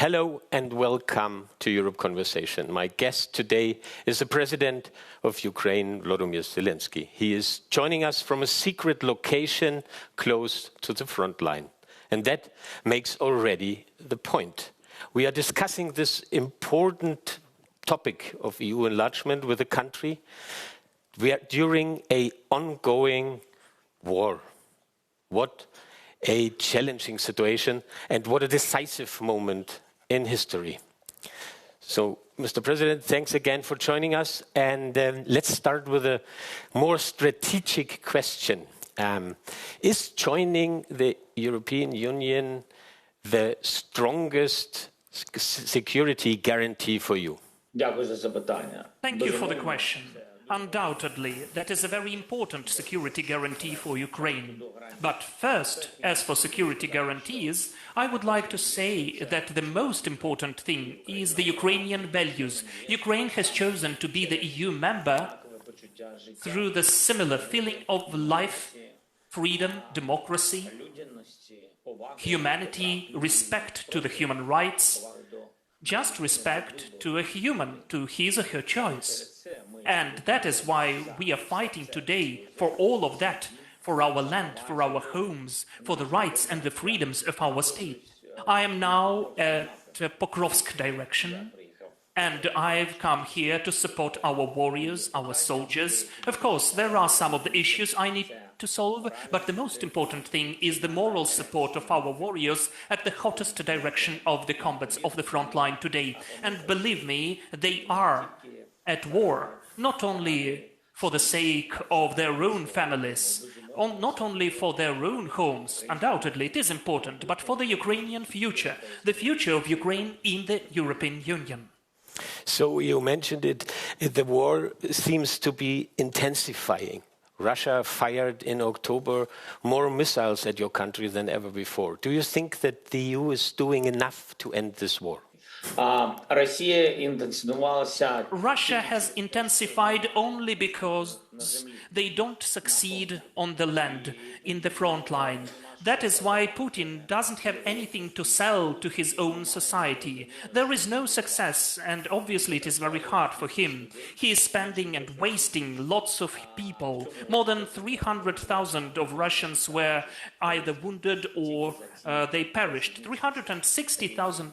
Hello and welcome to Europe Conversation. My guest today is the President of Ukraine, Volodymyr Zelenskyy. He is joining us from a secret location close to the front line. And that makes already the point. We are discussing this important topic of EU enlargement with a country during an ongoing war. What a challenging situation and what a decisive moment in history. So, Mr. President, thanks again for joining us. And let's start with a more strategic question. Is joining the European Union the strongest security guarantee for you? Thank you for the question. Undoubtedly, that is a very important security guarantee for Ukraine. But first, as for security guarantees, I would like to say that the most important thing is the Ukrainian values. Ukraine has chosen to be the EU member through the similar feeling of life, freedom, democracy, humanity, respect to the human rights, just respect to a human, to his or her choice. And that is why we are fighting today for all of that, for our land, for our homes, for the rights and the freedoms of our state. I am now at Pokrovsk direction, and I've come here to support our warriors, our soldiers. Of course, there are some of the issues I need to solve, but the most important thing is the moral support of our warriors at the hottest direction of the combats of the front line today. And believe me, they are at war, not only for the sake of their own families, or not only for their own homes, undoubtedly it is important, but for the Ukrainian future, the future of Ukraine in the European Union. So you mentioned it, the war seems to be intensifying. Russia fired in October more missiles at your country than ever before. Do you think that the EU is doing enough to end this war? Russia has intensified only because they don't succeed on the land, in the front line. That is why Putin doesn't have anything to sell to his own society. There is no success, and obviously it is very hard for him. He is spending and wasting lots of people. More than 300,000 of Russians were either wounded or they perished. 360,000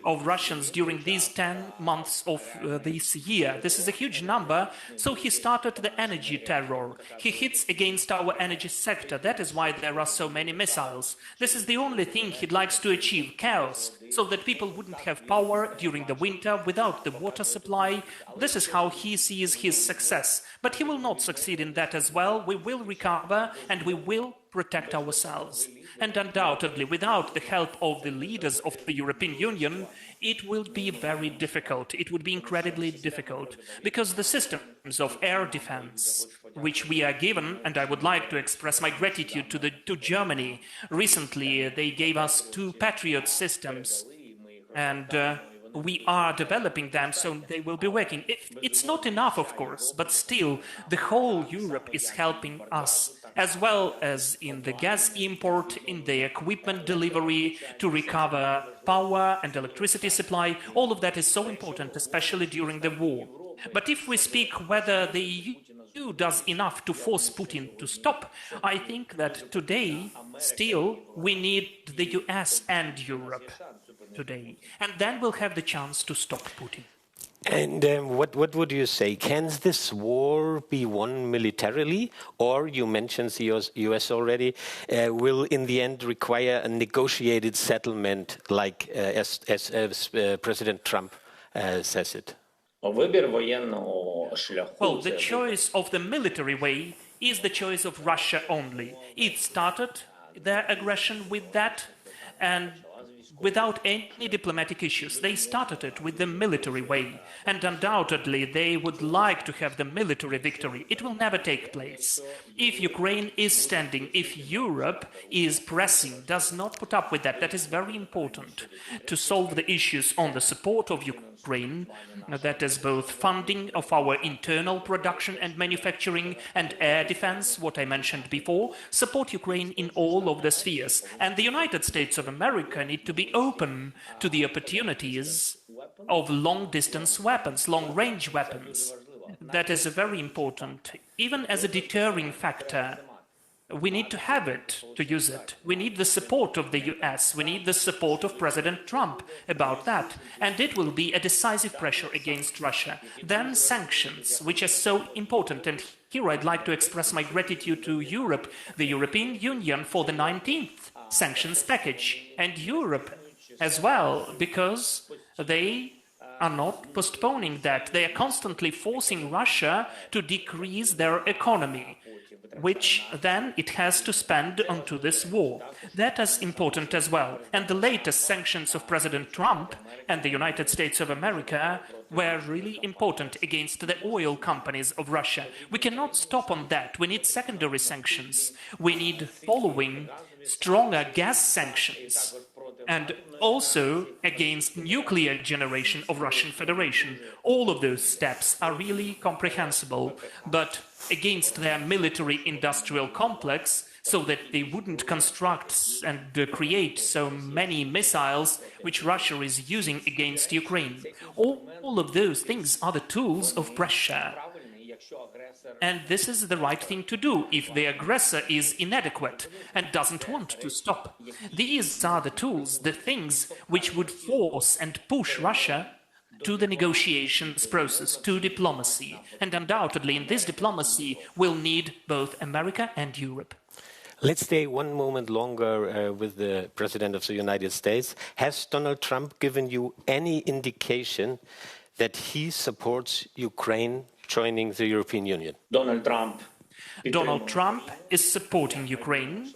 of Russians during these 10 months of this year. This is a huge number. So he started the energy terror. He hits against our energy sector. That is why there are so many missiles. This is the only thing he likes to achieve, chaos, so that people wouldn't have power during the winter without the water supply. This is how he sees his success. But he will not succeed in that as well. We will recover and we will protect ourselves. And undoubtedly, without the help of the leaders of the European Union, it will be very difficult. It would be incredibly difficult, because the systems of air defense, which we are given, and I would like to express my gratitude to Germany. Recently, they gave us 2 Patriot systems, and we are developing them, so they will be working. It's not enough, of course, but still, the whole Europe is helping us, as well as in the gas import, in the equipment delivery, to recover power and electricity supply. All of that is so important, especially during the war. But if we speak whether the EU does enough to force Putin to stop, I think that today, still, we need the US and Europe today. And then we'll have the chance to stop Putin. And what would you say? Can this war be won militarily? Or, you mentioned the US already, will in the end require a negotiated settlement like as President Trump says it? Well, the choice of the military way is the choice of Russia only. It started their aggression with that, and without any diplomatic issues. They started it with the military way, and undoubtedly they would like to have the military victory. It will never take place. If Ukraine is standing, if Europe is pressing, does not put up with that, that is very important to solve the issues on the support of Ukraine, that is both funding of our internal production and manufacturing and air defense, what I mentioned before, support Ukraine in all of the spheres. And the United States of America need to be be open to the opportunities of long-distance weapons, long-range weapons. That is very important, even as a deterring factor. We need to have it, to use it. We need the support of the US. We need the support of President Trump about that. And it will be a decisive pressure against Russia. Then sanctions, which are so important. And here I'd like to express my gratitude to Europe, the European Union, for the 19th sanctions package. And Europe as well, because they are not postponing that. They are constantly forcing Russia to decrease their economy, which then it has to spend onto this war. That is important as well. And the latest sanctions of President Trump and the United States of America were really important against the oil companies of Russia. We cannot stop on that. We need secondary sanctions. We need following stronger gas sanctions, and also against nuclear generation of Russian Federation. All of those steps are really comprehensible, but against their military-industrial complex, so that they wouldn't construct and create so many missiles which Russia is using against Ukraine. All of those things are the tools of pressure. And this is the right thing to do if the aggressor is inadequate and doesn't want to stop. These are the tools, the things which would force and push Russia to the negotiations process, to diplomacy. And undoubtedly, in this diplomacy, we'll need both America and Europe. Let's stay one moment longer with the President of the United States. Has Donald Trump given you any indication that he supports Ukraine joining the European Union? Donald Trump is supporting Ukraine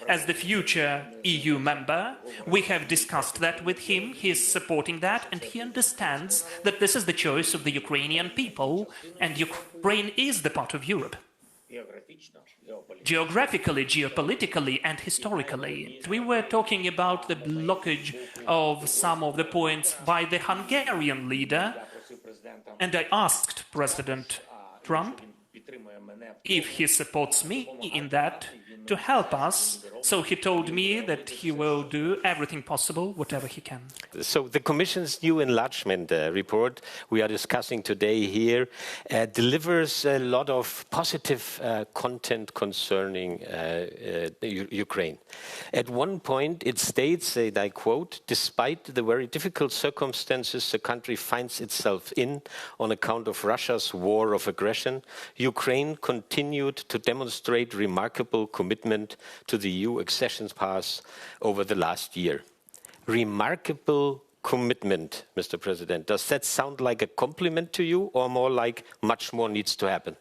as the future EU member. We have discussed that with him. He is supporting that, and he understands that this is the choice of the Ukrainian people, and Ukraine is the part of Europe. Geographically, geopolitically, and historically. We were talking about the blockage of some of the points by the Hungarian leader, and I asked President Trump if he supports me in that to help us. So he told me that he will do everything possible, whatever he can. So the Commission's new enlargement report we are discussing today here delivers a lot of positive content concerning Ukraine. At one point it states, and I quote, "Despite the very difficult circumstances the country finds itself in on account of Russia's war of aggression, Ukraine continued to demonstrate remarkable commitment to the EU accession path over the last year." Remarkable commitment, Mr. President. Does that sound like a compliment to you, or more like much more needs to happen?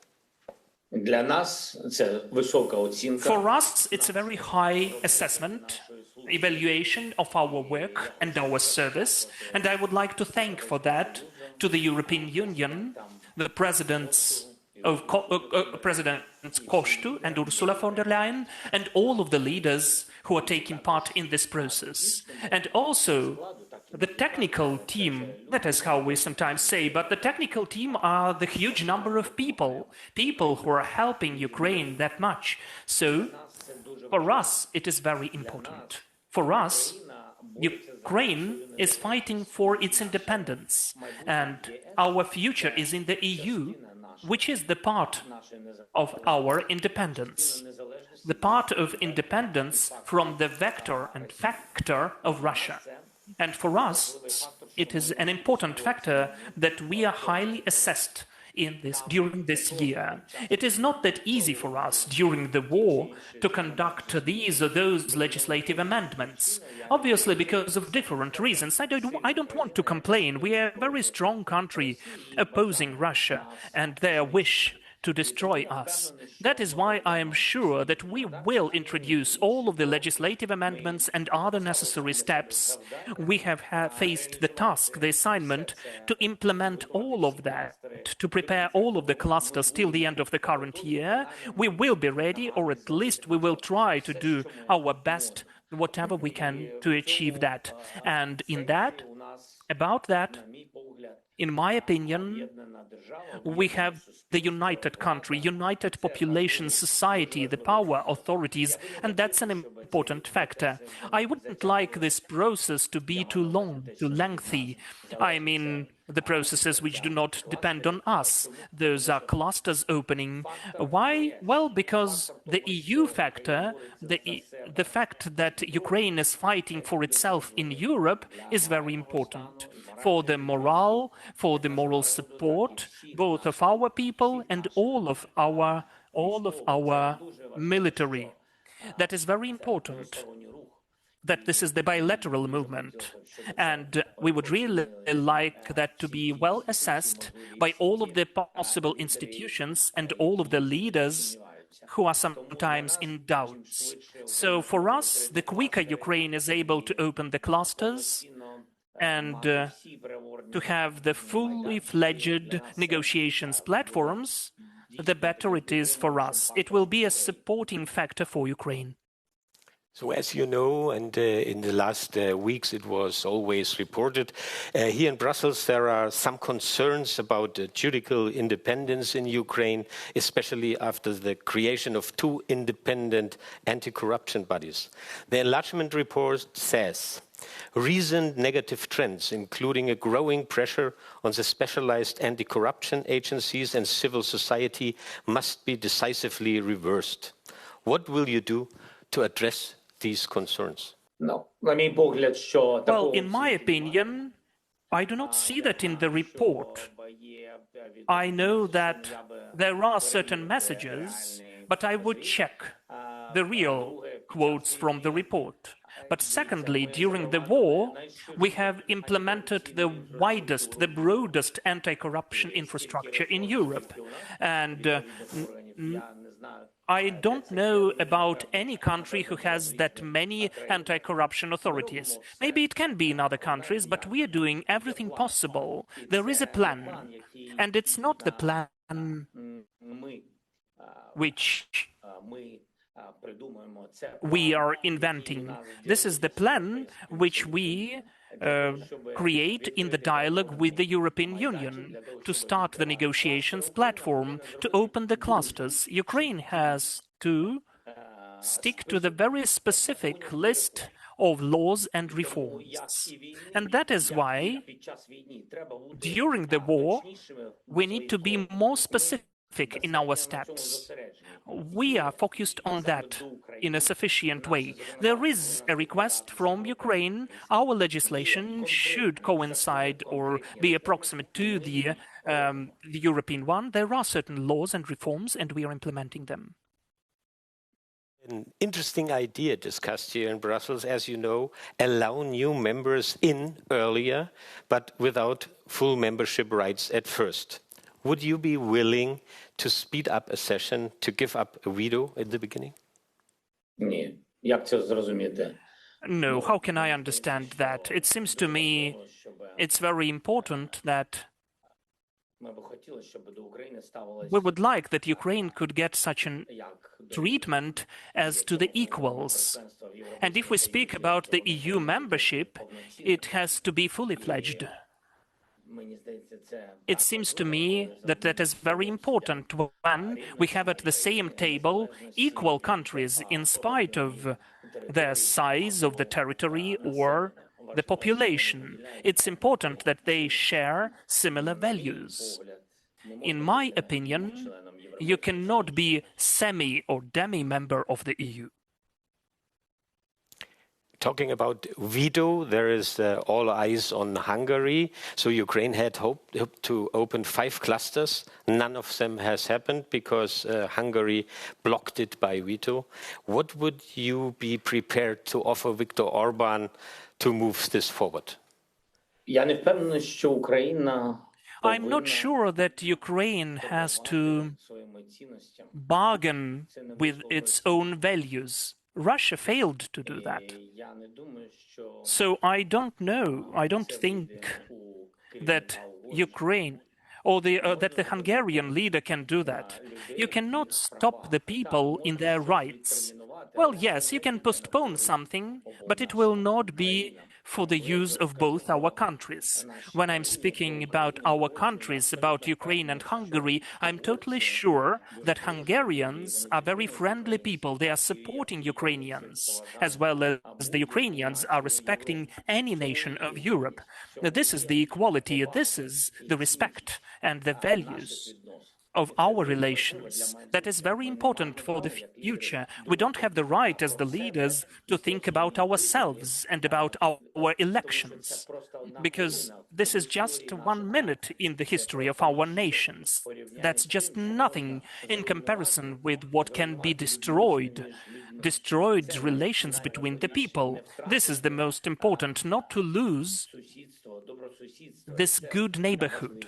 For us, it's a very high assessment, evaluation of our work and our service, and I would like to thank for that to the European Union, the Presidents Kostu and Ursula von der Leyen, and all of the leaders who are taking part in this process. And also the technical team, that is how we sometimes say, but the technical team are the huge number of people who are helping Ukraine that much. So for us, it is very important. For us, Ukraine is fighting for its independence, and our future is in the EU, which is the part of our independence, the part of independence from the vector and factor of Russia. And for us, it is an important factor that we are highly assessed during this year. It is not that easy for us during the war to conduct these or those legislative amendments, obviously because of different reasons. I don't want to complain. We are a very strong country opposing Russia and their wish to destroy us. That is why I am sure that we will introduce all of the legislative amendments and other necessary steps. We have faced the task, the assignment, to implement all of that, to prepare all of the clusters till the end of the current year. We will be ready, or at least we will try to do our best, whatever we can, to achieve that. And about that, In my opinion, we have the united country, united population, society, the power, authorities, and that's an important factor. I wouldn't like this process to be too long, too lengthy. I mean, the processes which do not depend on us. Those are clusters opening. Why? Well, because the EU factor, the fact that Ukraine is fighting for itself in Europe is very important. For the morale, for the moral support, both of our people and all of our military. That is very important, that this is the bilateral movement. And we would really like that to be well assessed by all of the possible institutions and all of the leaders who are sometimes in doubts. So for us, the quicker Ukraine is able to open the clusters and to have the fully fledged negotiations platforms, the better it is for us. It will be a supporting factor for Ukraine. So as you know, and in the last weeks it was always reported, here in Brussels there are some concerns about judicial independence in Ukraine, especially after the creation of two independent anti-corruption bodies. The enlargement report says, recent negative trends, including a growing pressure on the specialized anti-corruption agencies and civil society, must be decisively reversed. What will you do to address these concerns? Well, in my opinion, I do not see that in the report. I know that there are certain messages, but I would check the real quotes from the report. But secondly, during the war, we have implemented the widest, the broadest anti-corruption infrastructure in Europe. And I don't know about any country who has that many anti-corruption authorities. Maybe it can be in other countries, but we are doing everything possible. There is a plan, and it's not the plan which we are inventing. This is the plan which we create in the dialogue with the European Union to start the negotiations platform, to open the clusters. Ukraine has to stick to the very specific list of laws and reforms. And that is why, during the war, we need to be more specific in our steps. We are focused on that in a sufficient way. There is a request from Ukraine. Our legislation should coincide or be approximate to the European one. There are certain laws and reforms, and we are implementing them. An interesting idea discussed here in Brussels, as you know, allow new members in earlier, but without full membership rights at first. Would you be willing to speed up a session, to give up a veto at the beginning? No, how can I understand that? It seems to me it's very important that we would like that Ukraine could get such a treatment as to the equals. And if we speak about the EU membership, it has to be fully fledged. It seems to me that that is very important when we have at the same table equal countries in spite of their size of the territory or the population. It's important that they share similar values. In my opinion, you cannot be semi or demi-member of the EU. Talking about veto, there is all eyes on Hungary. So Ukraine had hoped to open 5 clusters. None of them has happened because Hungary blocked it by veto. What would you be prepared to offer Viktor Orban to move this forward? I'm not sure that Ukraine has to bargain with its own values. Russia failed to do that. So I don't know, I don't think that Ukraine or that the Hungarian leader can do that. You cannot stop the people in their rights. Well, yes, you can postpone something, but it will not be for the use of both our countries. When I'm speaking about our countries, about Ukraine and Hungary, I'm totally sure that Hungarians are very friendly people. They are supporting Ukrainians, as well as the Ukrainians are respecting any nation of Europe. This is the equality, this is the respect and the values of our relations. That is very important for the future. We don't have the right as the leaders to think about ourselves and about our elections, because this is just 1 minute in the history of our nations. That's just nothing in comparison with what can be destroyed relations between the people. This is the most important, not to lose this good neighborhood.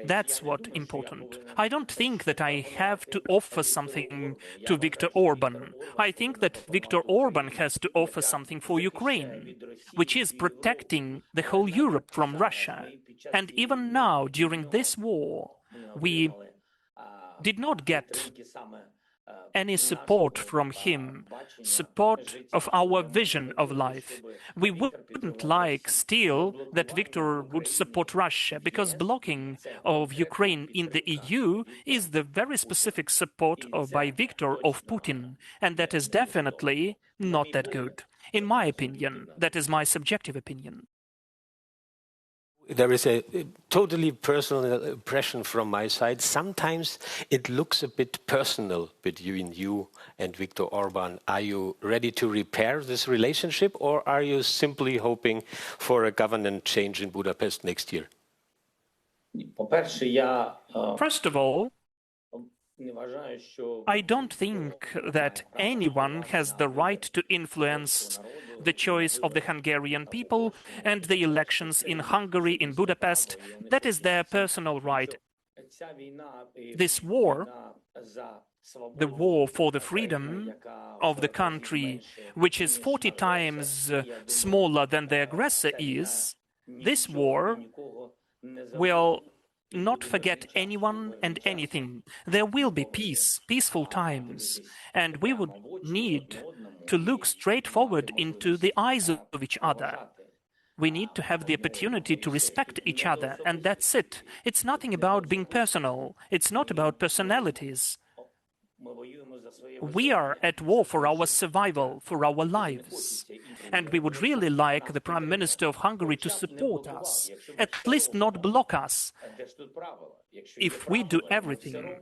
That's what's important. I don't think that I have to offer something to Viktor Orban. I think that Viktor Orban has to offer something for Ukraine, which is protecting the whole Europe from Russia. And even now, during this war, we did not get any support from him, support of our vision of life. We wouldn't like still that Viktor would support Russia, because blocking of Ukraine in the EU is the very specific support by Viktor of Putin, and that is definitely not that good. In my opinion, that is my subjective opinion. There is a totally personal impression from my side. Sometimes it looks a bit personal between you and Viktor Orban. Are you ready to repair this relationship, or are you simply hoping for a government change in Budapest next year? First of all, I don't think that anyone has the right to influence the choice of the Hungarian people and the elections in Hungary, in Budapest. That is their personal right. This war, the war for the freedom of the country, which is 40 times smaller than the aggressor is, this war will not forget anyone and anything. There will be peace, peaceful times, and we would need to look straight forward into the eyes of each other. We need to have the opportunity to respect each other, and that's it. It's nothing about being personal. It's not about personalities. We are at war for our survival, for our lives. And we would really like the Prime Minister of Hungary to support us, at least not block us. If we do everything,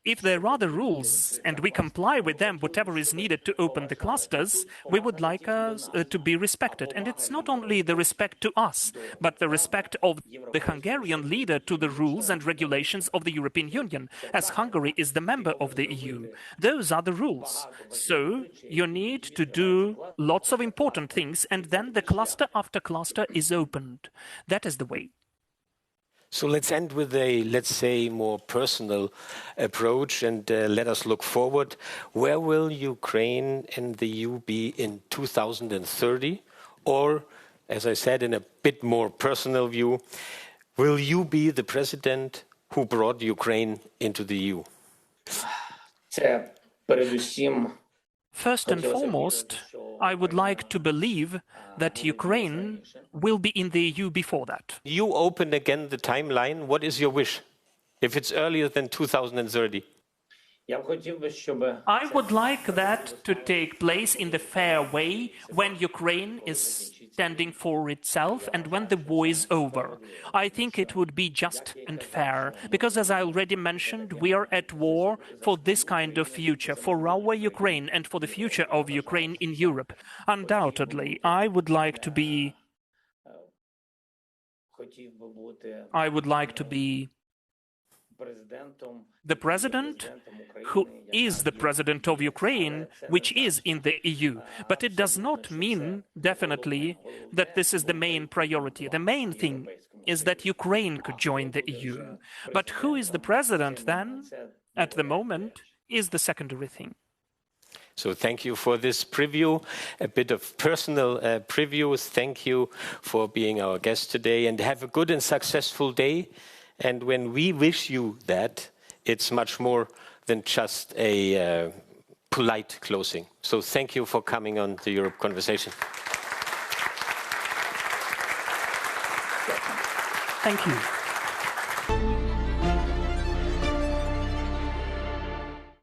if there are the rules and we comply with them, whatever is needed to open the clusters, we would like us to be respected. And it's not only the respect to us, but the respect of the Hungarian leader to the rules and regulations of the European Union, as Hungary is the member of the EU. Those are the rules. So you need to do lots of important things, and then the cluster after cluster is opened. That is the way. So let's end with a, let's say, more personal approach, and let us look forward. Where will Ukraine and the EU be in 2030? Or, as I said, in a bit more personal view, will you be the president who brought Ukraine into the EU? First and foremost, I would like to believe that Ukraine will be in the EU before that. You open again the timeline. What is your wish, if it's earlier than 2030? I would like that to take place in the fair way, when Ukraine is standing for itself and when the war is over. I think it would be just and fair, because as I already mentioned, we are at war for this kind of future, for our Ukraine and for the future of Ukraine in Europe. Undoubtedly, I would like to be the president who is the president of Ukraine, which is in the EU. But it does not mean, definitely, that this is the main priority. The main thing is that Ukraine could join the EU. But who is the president then, at the moment, is the secondary thing. So thank you for this preview, a bit of personal preview. Thank you for being our guest today, and have a good and successful day. And when we wish you that, it's much more than just a polite closing. So thank you for coming on the Europe Conversation. Thank you.